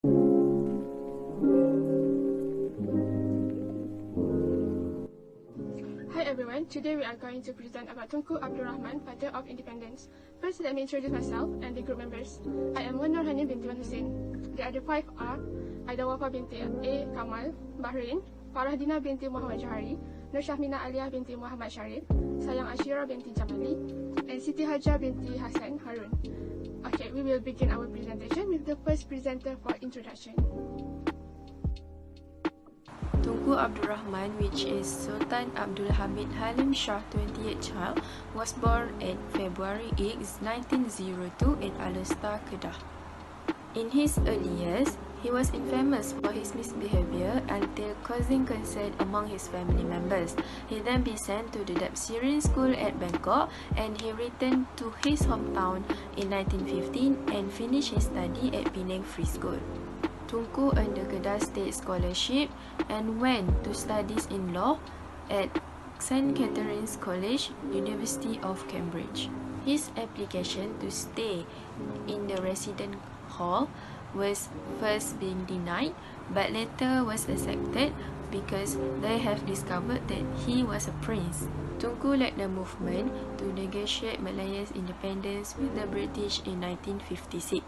Hi everyone, today we are going to present about Tunku Abdul Rahman, Father of Independence. First, let me introduce myself and the group members. I am Nursyahmina Binti Hussein. The other five are Aidawafa Binti Kamal, Bahrin, Farah Dina Binti Muhamad Johari, Nursyahmina Aliah Binti Muhamad Sharif, Sayang Asyira Binti Jamali, and Siti Hajar Binti Hassan Harun. Okay, we will begin our presentation with the first presenter for introduction. Tunku Abdul Rahman, which is Sultan Abdul Hamid Halim Shah 28th child, was born on February 8, 1902 in Al-Haj, Kedah. In his early years, he was infamous for his misbehavior until causing concern among his family members. He then be sent to the Syrian school at Bangkok, and he returned to his hometown in 1915 and finished his study at Penang Free School. Tunku earned the Kedah State Scholarship and went to studies in law at St. Catherine's College, University of Cambridge. His application to stay in the resident hall was first being denied, but later was accepted because they have discovered that he was a prince. Tunku led the movement to negotiate Malaya's independence with the British in 1956.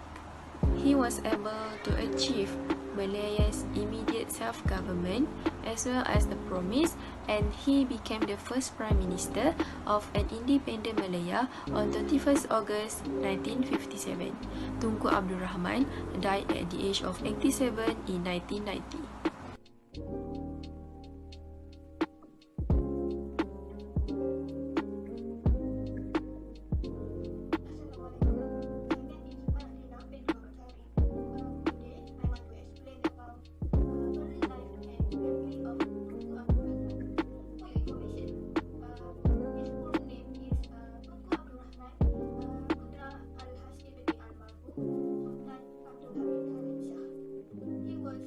He was able to achieve Malaya's immediate self-government as well as the promise, and he became the first Prime Minister of an independent Malaya on 31st August 1957. Tunku Abdul Rahman died at the age of 87 in 1990. Sultan Abdul Rahman Halim Shah. He was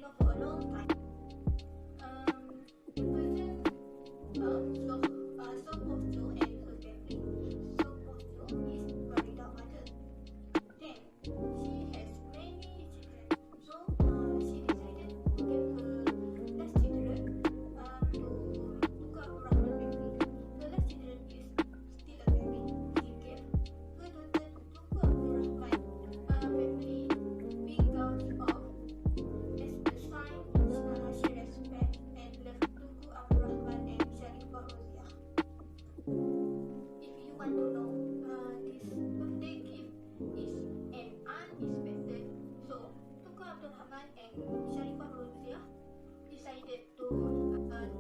they know for a long time. The person Sopohjo and her family. Sopohjo is married out mother. Then she has many children. So she decided to give her last children to Tunku Abdul Rahman family. The last children is still a baby. She gave her daughter to Tunku Abdul Rahman family because of as a sign she respect and love Tunku Abdul Rahman and Sharif. If you want to know, this birthday gift is an unexpected. So Tunku Abdul Rahman and Sharifah Rozia decided to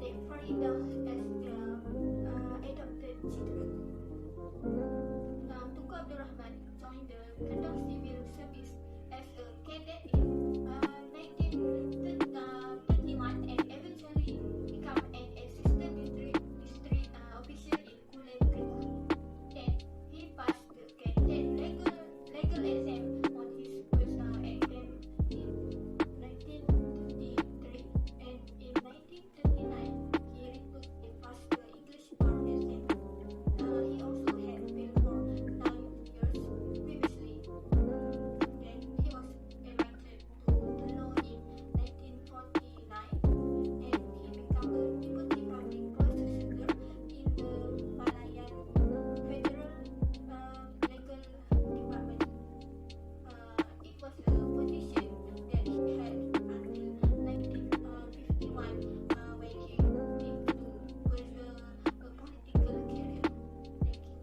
take Farida as their adopted children. Tunku Abdul Rahman joined the Kedah Civil Service as a cadet in 1931 and eventually become an assistant district officer in Kuala Kedah. Then he passed the cadet legal exam on his first exam in 1933, and in 1939 he retook and passed the English bar exam. He also had failed for 9 years previously. Then he was elected to the law in 1949, and he became a deputy public prosecutor in the Malaya Federal Legal Department. It was a position that he had until 1951 when he came to pursue a political career. Thank you.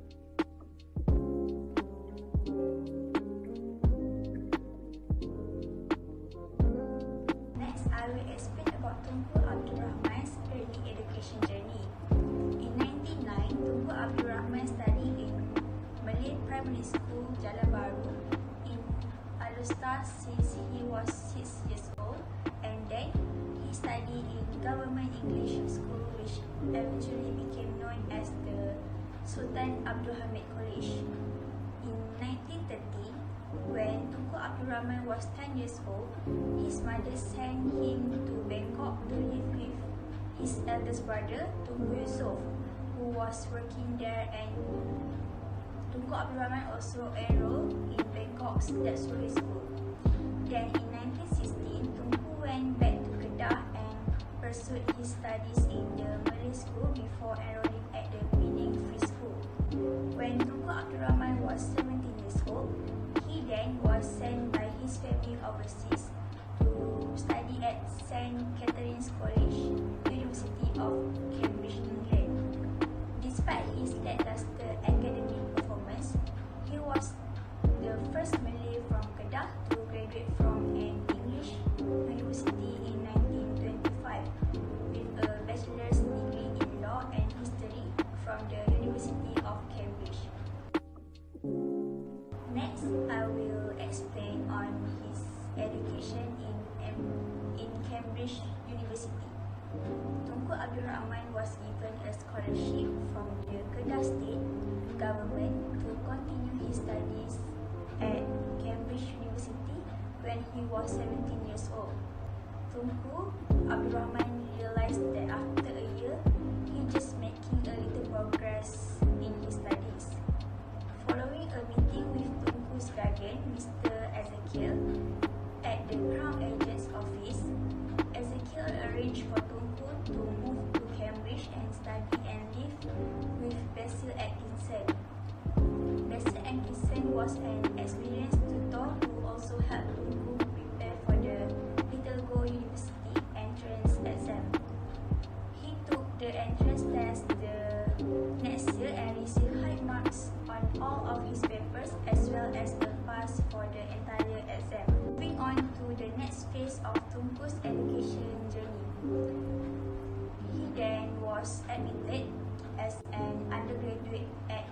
Next, I will explain about Tunku Abdul Rahman's early education journey. In 1999, Tunku Abdul Rahman studied in Malay Primary School, Jalan Baru in Al-Star since he was 6 years old, and then he studied in Government English School, which eventually became known as the Sultan Abdul Hamid College. In 1930, when Tunku Abdul Rahman was 10 years old, his mother sent him to Bangkok to live with his eldest brother, Tunku Yusof, who was working there, and Tunku Abdul Rahman also enrolled in Bangkok's Jannatul School. Then in 1916, Tunku went back to Kedah and pursued his studies in the Malay school before enrolling at the Penang Free School. When Tunku Abdul Rahman was 17 years old, he then was sent by his family overseas to study at St. Catherine's College, University of Cambridge, England. Despite his lackluster academic performance, he was the first Malay from Kedah to graduate from an English university in 1925 with a bachelor's degree in law and history from the University of Cambridge. Next, I will explain on his education in Cambridge University. Tunku Abdul Rahman was given a scholarship from the Kedah State government to continue his studies at Cambridge University when he was 17 years old. Tunku Abdul Rahman realized that after a year, he just making a little progress in his studies. Following a meeting with Tunku's guardian, Mr. Ezekiel, at the Crown Agent's office, Ezekiel arranged for Tunku to move to Cambridge and study and live with Basil Atkinson. Basil Atkinson was an experienced tutor who also helped Tunku prepare for the Little Go University entrance exam. He took the entrance test the next year and received high marks on all of his papers as well as a pass for the entire exam. Moving on to the next phase of Tunku's education journey. He then was admitted as an undergraduate at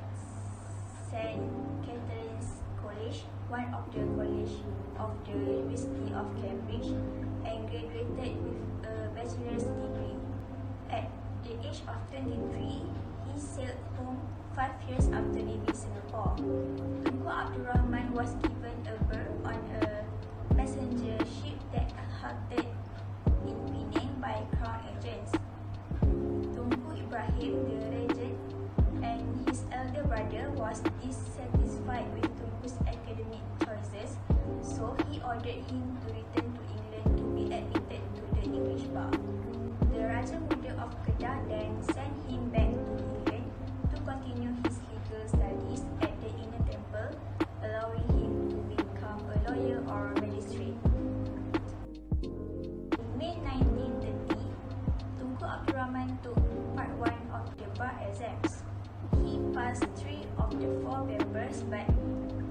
St. Catherine's College, one of the colleges of the University of Cambridge, and graduated with a bachelor's degree. At the age of 23, he sailed home 5 years after leaving Singapore. Tunku Abdul Rahman was given a berth on a passenger ship that halted the regent, and his elder brother was dissatisfied with Tunku's academic choices, so he ordered him to return to England to be admitted to the English bar. The Raja Muda of Kedah then sent him back to England to continue his legal studies at the Inner Temple, allowing him to become a lawyer or magistrate. In May 1930, Tunku Abdul Rahman took part 1 of the bar exams. He passed 3 of the 4 papers, but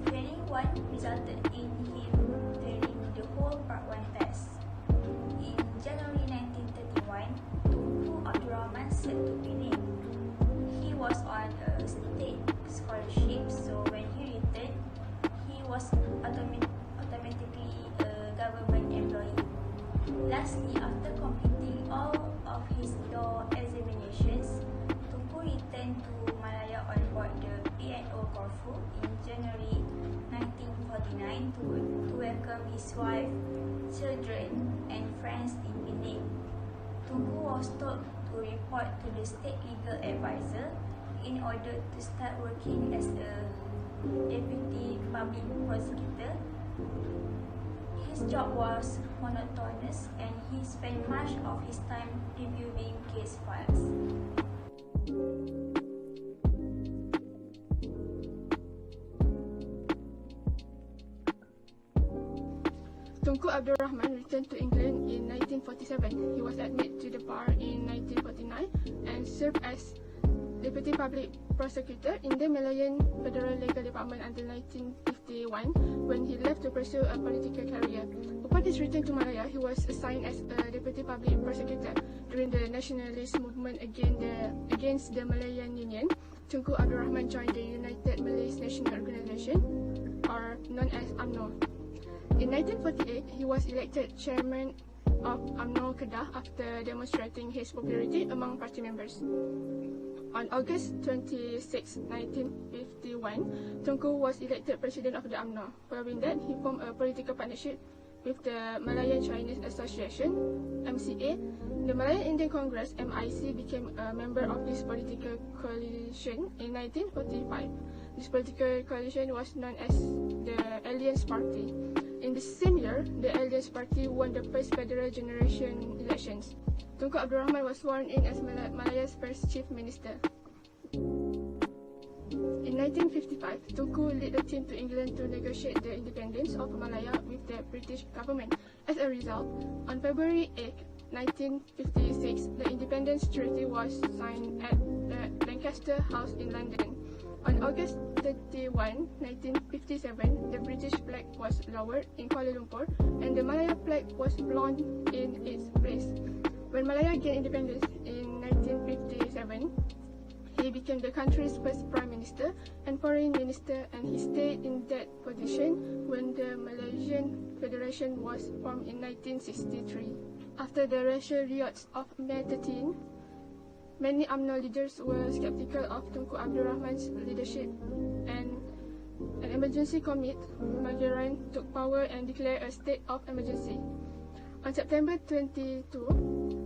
failing one resulted in him failing the whole part 1 test. In January 1931, Tunku Abdul Rahman set to Binti. He was on a state scholarship, so when he returned, he was automatically a government employee. Lastly, after completing all of his law examinations, Tunku returned to Malaya on board the P&O Corfu in January 1949 to welcome his wife, children, and friends in Binti. Tunku was told to report to the state legal advisor in order to start working as a deputy public prosecutor. His job was monotonous and he spent much of his time reviewing case files. Tunku Abdul Rahman returned to England in 1947. He was admitted to the bar in 1949 and served as Deputy Public Prosecutor in the Malayan Federal Legal Department until 1951, when he left to pursue a political career. Upon his return to Malaya, he was assigned as a Deputy Public Prosecutor during the nationalist movement against the Malayan Union. Tunku Abdul Rahman joined the United Malays National Organisation, or known as UMNO. In 1948, he was elected chairman of UMNO Kedah after demonstrating his popularity among party members. On August 26, 1951, Tunku was elected president of the UMNO. Following that, he formed a political partnership with the Malayan Chinese Association, MCA. The Malayan Indian Congress, MIC, became a member of this political coalition in 1945. This political coalition was known as the Alliance Party. In the same year, the Alliance Party won the first federal generation elections. Tunku Abdul Rahman was sworn in as Malaya's first chief minister. In 1955, Tunku led a team to England to negotiate the independence of Malaya with the British government. As a result, on February 8, 1956, the Independence Treaty was signed at the Lancaster House in London. On August 31, 1957, the British flag was lowered in Kuala Lumpur and the Malaya flag was flown in its place. When Malaya gained independence in 1957, he became the country's first prime minister and foreign minister, and he stayed in that position when the Malaysian Federation was formed in 1963. After the racial riots of May 13, many UMNO leaders were skeptical of Tunku Abdul Rahman's leadership, and an emergency commit, Mageran, took power and declared a state of emergency. On September 22,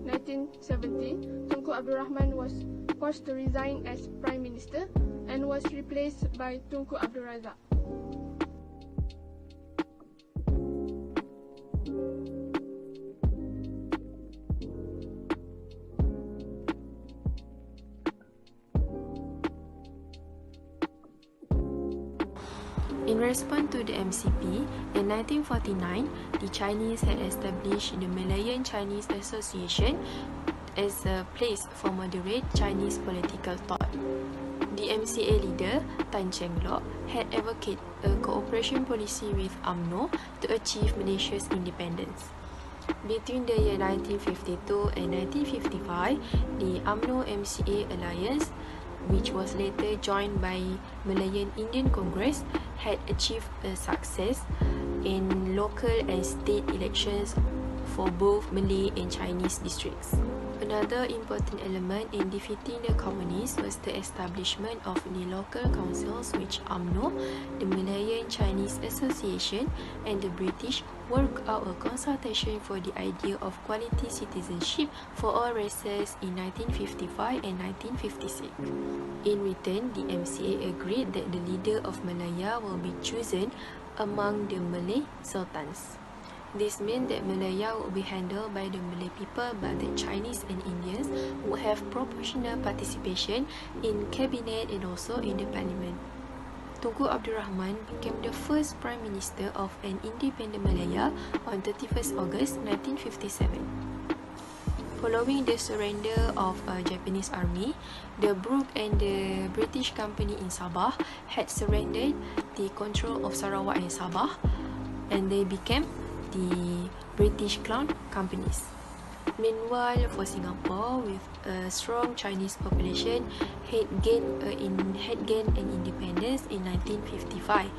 1970, Tunku Abdul Rahman was forced to resign as Prime Minister and was replaced by Tunku Abdul Razak. In response to the MCP, in 1949, the Chinese had established the Malayan Chinese Association as a place for moderate Chinese political thought. The MCA leader, Tan Cheng Lock, had advocated a cooperation policy with UMNO to achieve Malaysia's independence. Between the year 1952 and 1955, the UMNO-MCA alliance, which was later joined by Malayan Indian Congress, had achieved a success in local and state elections for both Malay and Chinese districts. Another important element in defeating the communists was the establishment of the local councils which UMNO, the Malayan Chinese Association, and the British worked out a consultation for the idea of quality citizenship for all races in 1955 and 1956. In return, the MCA agreed that the leader of Malaya will be chosen among the Malay sultans. This meant that Malaya would be handled by the Malay people, but the Chinese and Indians would have proportional participation in cabinet and also in the parliament. Tunku Abdul Rahman became the first Prime Minister of an independent Malaya on 31st August 1957. Following the surrender of a Japanese army, the Brooke and the British company in Sabah had surrendered the control of Sarawak and Sabah, and they became the British Crown companies. Meanwhile, for Singapore, with a strong Chinese population, had gained an independence in 1955.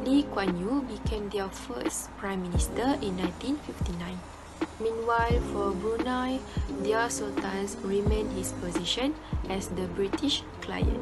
Lee Kuan Yew became their first Prime Minister in 1959. Meanwhile, for Brunei, their sultans remained his position as the British client.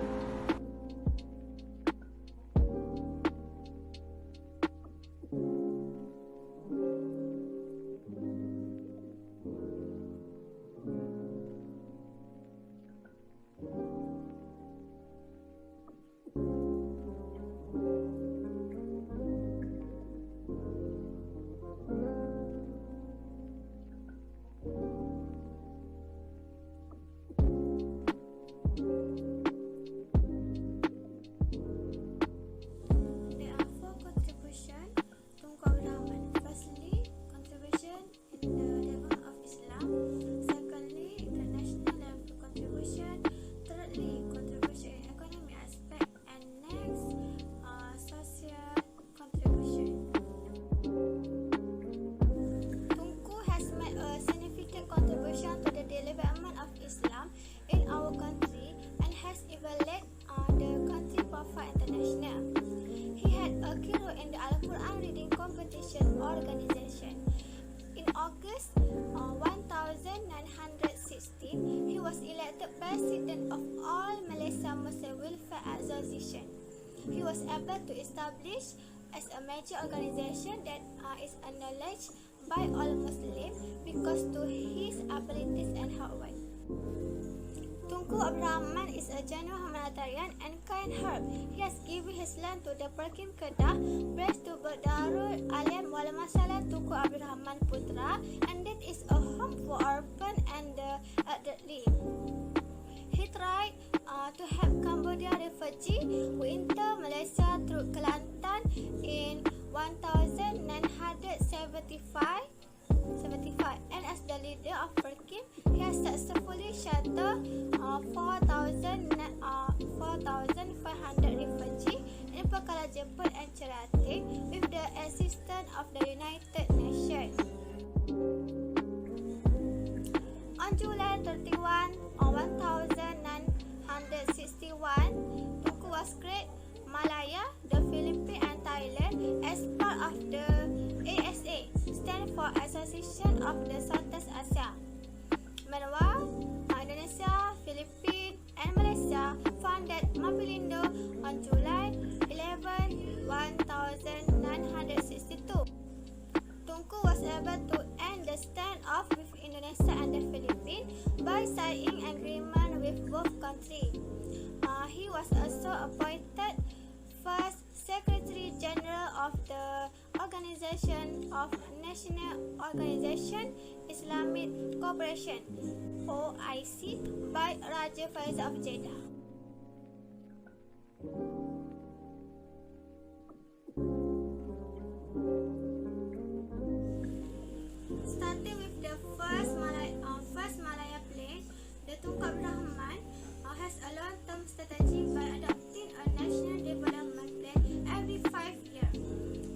He was able to establish as a major organization that is acknowledged by all Muslims because to his abilities and hard work. Tunku Abdul Rahman is a genuine humanitarian and kind heart. He has given his land to the Perkim Kedah, blessed to Darul Alim Wal Masalah Tunku Abdul Rahman Putra, and that is a home for orphan and the elderly. He tried to help Cambodia refugee who enter Malaysia through Kelantan in 1975. And as the leader of Perkim, he has successfully sheltered 4,500 refugees in Pekala Jepun and Cerate with the assistance of the United Nations. On July 31, 1961, Tunku was created Malaya, the Philippines and Thailand as part of the ASA, stand for Association of the Southeast Asia. Meanwhile, Indonesia, Philippines and Malaysia founded Mapindo on July 11, 1962. Tunku was able to end the standoff with Indonesia and the Philippines by signing agreement with both countries. He was also appointed first Secretary General of the Organization of National Organization Islamic Cooperation (OIC) by Raja Faisal of Jeddah. Starting with the first Malaya plan, the Tunku Abdul Rahman has a long-term strategy by adopting a national development plan every 5 years.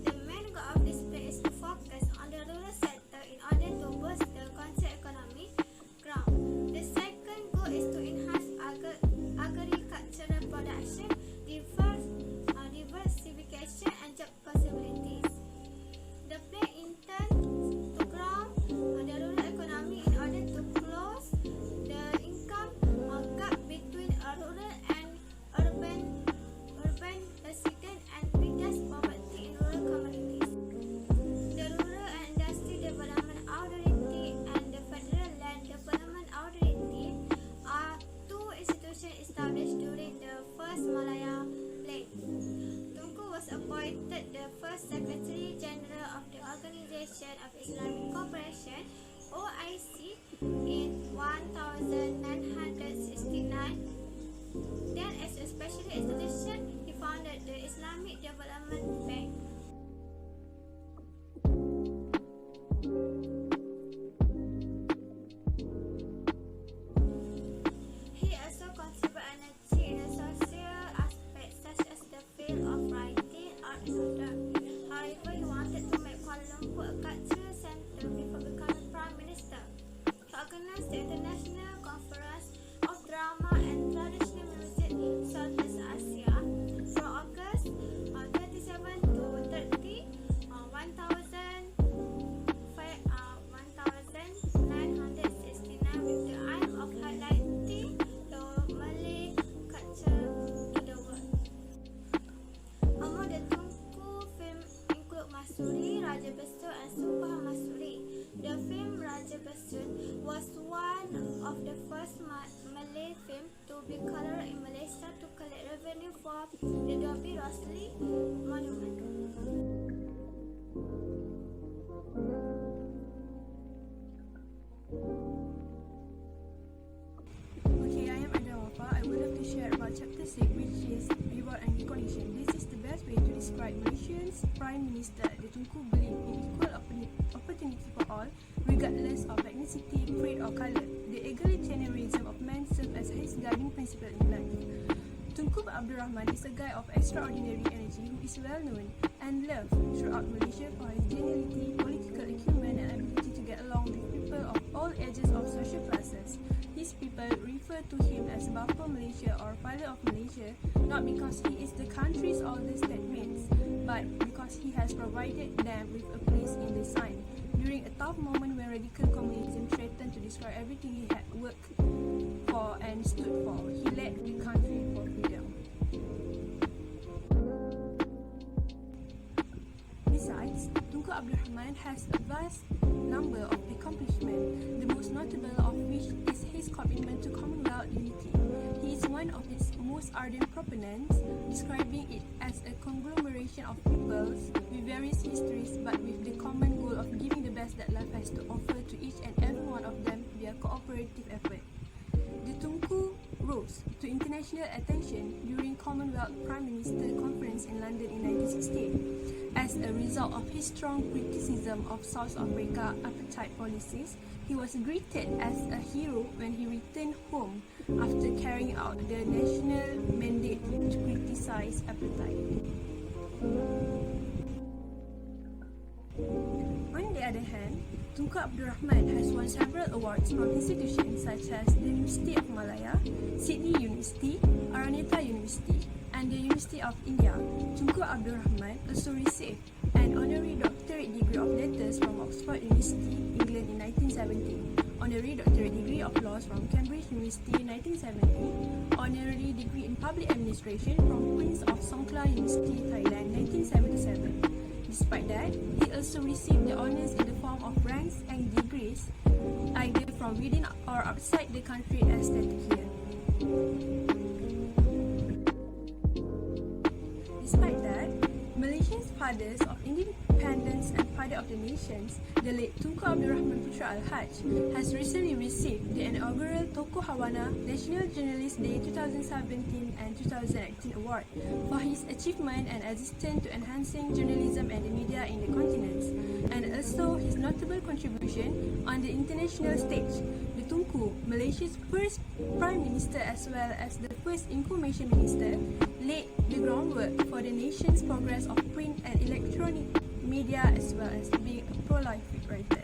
The main goal of this plan is to focus on the rural sector in order to boost the country's economic growth. The second goal is to enhance agricultural production, develop the Islamic Development Bank. He also contributed energy in the social aspects such as the field of writing, art and order. However, he wanted to make Kuala Lumpur a cultural centre before becoming Prime Minister. He organized the International Conference of Drama and Traditional Music South East Asia from August 27 to 30, 1969 with the aim of highlighting the Malay culture in the world. Among the Tunku films include Masuri, Raja Besut and Sumpah Masuri. The film Raja Besut was one of the first Malay film to be colored in Malaysia to collect revenue for the Dobby Rossley Monument. Okay, I am Aidawafa. I would love to share about chapter 6, which is reward and recognition. This is the best way to describe Malaysia's Prime Minister. The Tunku believe in equal opportunity for all, regardless of ethnicity, creed or colour. The egalitarianism of man serves as his guiding principle in life. Tunku Abdul Rahman is a guy of extraordinary energy who is well known and loved throughout Malaysia for his geniality, political acumen and ability to get along with people of all ages of social classes. These people refer to him as Bapa Malaysia or Father of Malaysia, not because he is the country's oldest statesman, but because he has provided them with a place in the sun. During a tough moment when radical communism threatened to destroy everything he had worked for and stood for, he led the country for freedom. Besides, Tunku Abdul Rahman has a vast number of accomplishments, the most notable of which is his commitment to Commonwealth unity. He is one of its most ardent proponents, describing it as a conglomeration of peoples with various histories but with the common goal of giving the best that life has to offer to each and every one of them via cooperative effort. The Tunku rose to international attention during Commonwealth Prime Minister Conference in London in 1968. As a result of his strong criticism of South Africa apartheid policies, he was greeted as a hero when he returned home after carrying out the national mandate to criticize apartheid. On the other hand, Tunku Abdul Rahman has won several awards from institutions such as the University of Malaya, Sydney University, Araneta University, and the University of India. Tunku Abdul Rahman also received an honorary doctorate degree of letters from Oxford University, England in 1970, honorary doctorate degree of laws from Cambridge University in 1970, honorary degree in public administration from Prince of Songkla University, Thailand 1977. Despite that, he also received the honours in the form of ranks and degrees, either from within or outside the country as stated here. Despite that, Malaysia's fathers of independence and father of the nations, the late Tunku Abdul Rahman Putra Al-Haj, has recently received the inaugural Tokoh Hawana National Journalist Day 2017 and 2018 award for his achievement and assistance to enhancing journalism and the media in the continents, and also his notable contribution on the international stage. The Tunku, Malaysia's first Prime Minister as well as the first Information Minister, laid the groundwork for the nation's progress of print and electronic media as well as being a prolific writer.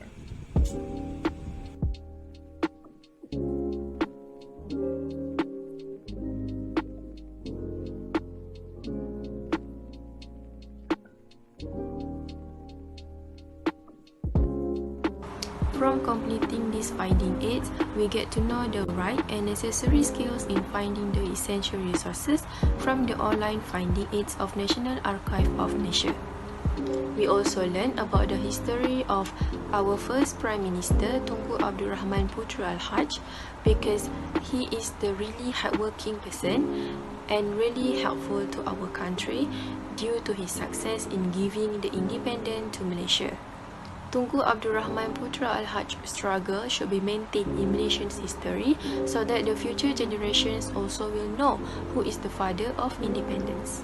From completing these finding aids, we get to know the right and necessary skills in finding the essential resources from the online finding aids of National Archive of Malaysia. We also learn about the history of our first Prime Minister, Tunku Abdul Rahman Putra Al-Haj, because he is the really hardworking person and really helpful to our country due to his success in giving the independence to Malaysia. Tunku Abdul Rahman Putra Al-Haj struggle should be maintained in Malaysian history so that the future generations also will know who is the father of independence.